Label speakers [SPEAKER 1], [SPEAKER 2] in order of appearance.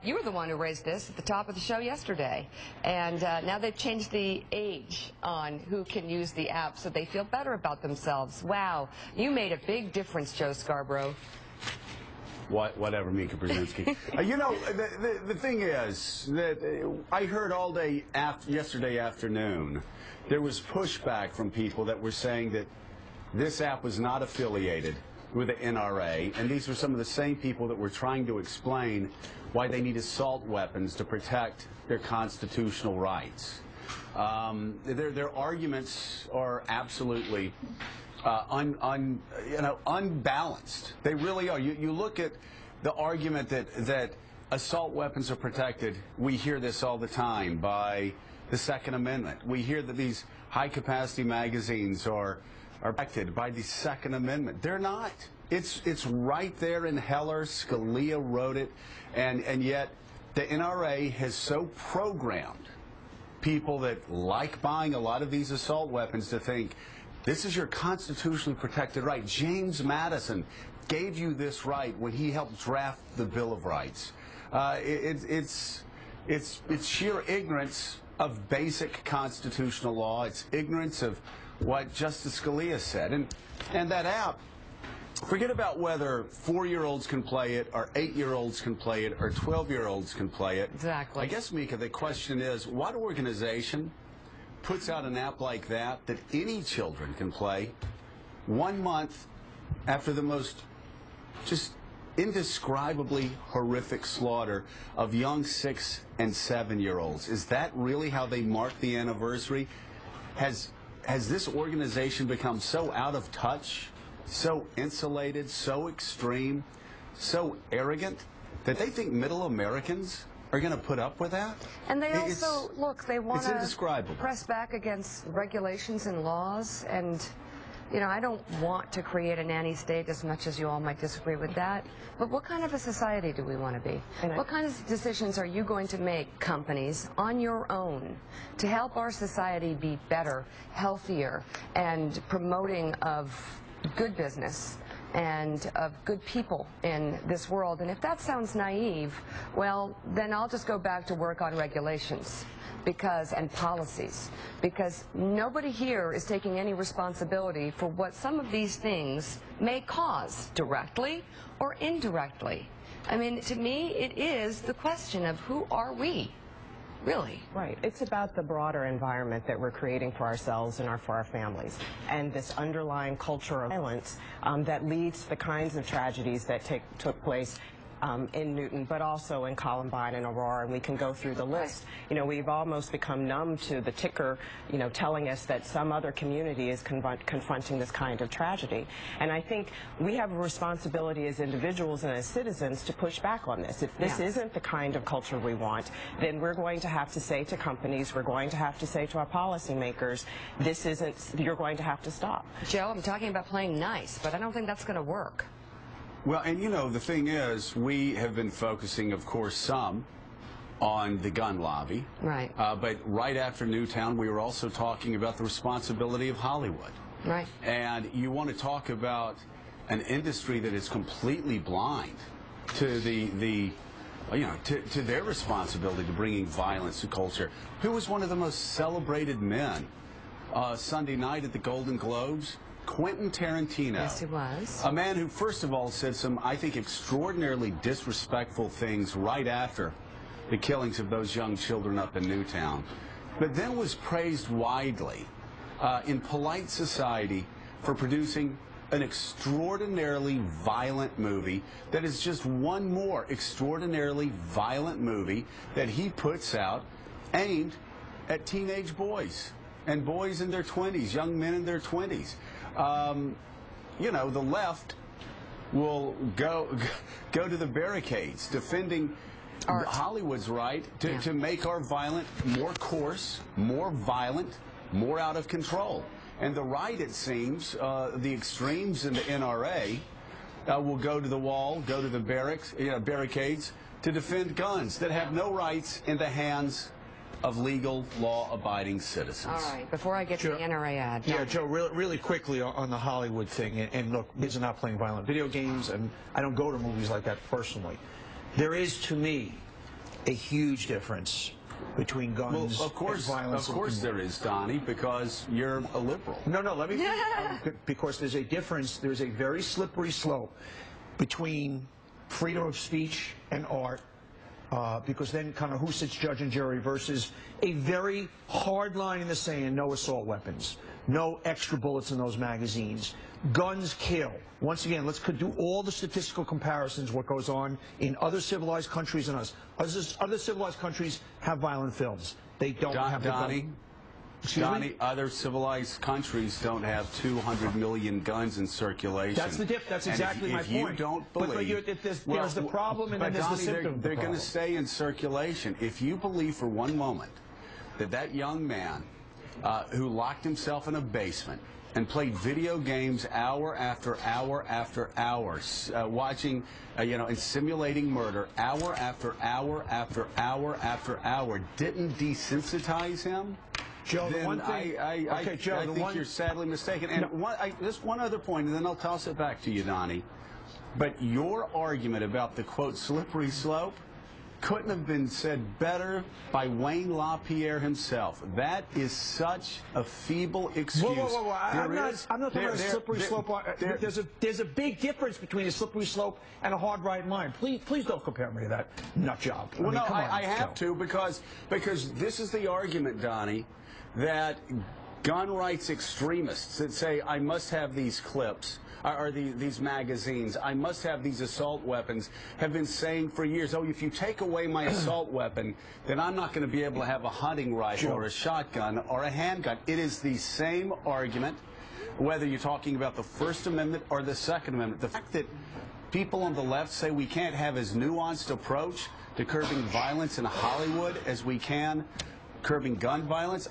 [SPEAKER 1] You were the one who raised this at the top of the show yesterday, and now they've changed the age on who can use the app so they feel better about themselves. Wow, you made a big difference, Joe Scarborough.
[SPEAKER 2] Whatever, Mika Brzezinski. You know, the thing is that I heard all day yesterday afternoon, there was pushback from people that were saying that this app was not affiliated with the NRA, and these were some of the same people that were trying to explain why they need assault weapons to protect their constitutional rights. Their arguments are absolutely unbalanced. They really are. You look at the argument that assault weapons are protected. We hear this all the time by the Second Amendment. We hear that these high-capacity magazines are protected by the Second Amendment. They're not. It's right there in Heller. Scalia wrote it, and yet the NRA has so programmed people that like buying a lot of these assault weapons to think this is your constitutionally protected right. James Madison gave you this right when he helped draft the Bill of Rights. It's sheer ignorance of basic constitutional law. It's ignorance of what Justice Scalia said. And that app, forget about whether 4-year-olds can play it, or 8-year-olds can play it, or 12-year-olds can play it.
[SPEAKER 1] Exactly.
[SPEAKER 2] I guess, Mika, the question is, what organization puts out an app like that any children can play 1 month after the most just indescribely horrific slaughter of young 6- and 7-year-olds? Is that really how they mark the anniversary? Has this organization become so out of touch, so insulated, so extreme, so arrogant that they think middle Americans are going to put up with that?
[SPEAKER 1] And they also, look, they want
[SPEAKER 2] to
[SPEAKER 1] press back against regulations and laws. And, you know, I don't want to create a nanny state as much as you all might disagree with that. But what kind of a society do we want to be? What kind of decisions are you going to make, companies, on your own to help our society be better, healthier, and promoting of good business and of good people in this world? And if that sounds naive, well, then I'll just go back to work on regulations and policies, because nobody here is taking any responsibility for what some of these things may cause, directly or indirectly. I mean, to me, it is the question of who are we? Really?
[SPEAKER 3] Right. It's about the broader environment that we're creating for ourselves and for our families, and this underlying culture of violence that leads to the kinds of tragedies that took place in Newton, but also in Columbine and Aurora, and we can go through the list. You know, we've almost become numb to the ticker, you know, telling us that some other community is confronting this kind of tragedy. And I think we have a responsibility as individuals and as citizens to push back on this. If this isn't the kind of culture we want, then we're going to have to say to companies, we're going to have to say to our policymakers, this isn't, you're going to have to stop.
[SPEAKER 1] Joe, I'm talking about playing nice, but I don't think that's going to work.
[SPEAKER 2] Well, and you know, the thing is, we have been focusing, of course, some on the gun lobby.
[SPEAKER 1] Right.
[SPEAKER 2] But right after Newtown, we were also talking about the responsibility of Hollywood.
[SPEAKER 1] Right.
[SPEAKER 2] And you want to talk about an industry that is completely blind to to their responsibility to bringing violence to culture. Who was one of the most celebrated men Sunday night at the Golden Globes? Quentin Tarantino.
[SPEAKER 1] Yes, he was.
[SPEAKER 2] A man who, first of all, said some, I think, extraordinarily disrespectful things right after the killings of those young children up in Newtown, but then was praised widely in polite society for producing an extraordinarily violent movie that is just one more extraordinarily violent movie that he puts out aimed at teenage boys and boys in their 20s, young men in their 20s. You know, the left will go to the barricades defending Hollywood's right to make our violence more coarse, more violent, more out of control. And the right, it seems, the extremes in the NRA will go to the wall, go to the barricades to defend guns that have no rights in the hands of legal, law-abiding citizens.
[SPEAKER 1] All right, before I get to the NRA ad.
[SPEAKER 4] Yeah, Joe, really quickly on the Hollywood thing, and look, kids are not playing violent video games, and I don't go to movies like that personally. There is, to me, a huge difference between guns
[SPEAKER 2] Well, of course,
[SPEAKER 4] and violence.
[SPEAKER 2] of course there is, Donnie, because you're a liberal.
[SPEAKER 4] No, let me because there's a difference. There's a very slippery slope between freedom of speech and art, because then kind of who sits judge and jury versus a very hard line in the sand: no assault weapons, no extra bullets in those magazines. Guns kill. Once again, let's do all the statistical comparisons, what goes on in other civilized countries and us. Other civilized countries have violent films. They don't have the gun. Donnie, other civilized countries don't have 200 million guns in circulation. That's the That's exactly my point. If you don't believe...
[SPEAKER 2] there's
[SPEAKER 4] the problem and then there's the symptom.
[SPEAKER 2] They're going to stay in circulation. If you believe for one moment that that young man who locked himself in a basement and played video games hour after hour after hour, watching, and simulating murder hour after hour after hour after hour, didn't desensitize him,
[SPEAKER 4] Joe,
[SPEAKER 2] then
[SPEAKER 4] the one thing,
[SPEAKER 2] I think you're sadly mistaken. And just one other point, and then I'll toss it back to you, Donnie. But your argument about the, quote, slippery slope couldn't have been said better by Wayne LaPierre himself. That is such a feeble excuse.
[SPEAKER 4] Whoa. I'm not talking about a slippery slope. There's a big difference between a slippery slope and a hard right line. Please don't compare me to that nut job.
[SPEAKER 2] Well, no, I have to, because this is the argument, Donnie, that gun rights extremists that say, I must have these clips, or these magazines, I must have these assault weapons, have been saying for years, oh, if you take away my assault weapon, then I'm not going to be able to have a hunting rifle or a shotgun or a handgun. It is the same argument, whether you're talking about the First Amendment or the Second Amendment. The fact that people on the left say we can't have as nuanced approach to curbing violence in Hollywood as we can curbing gun violence,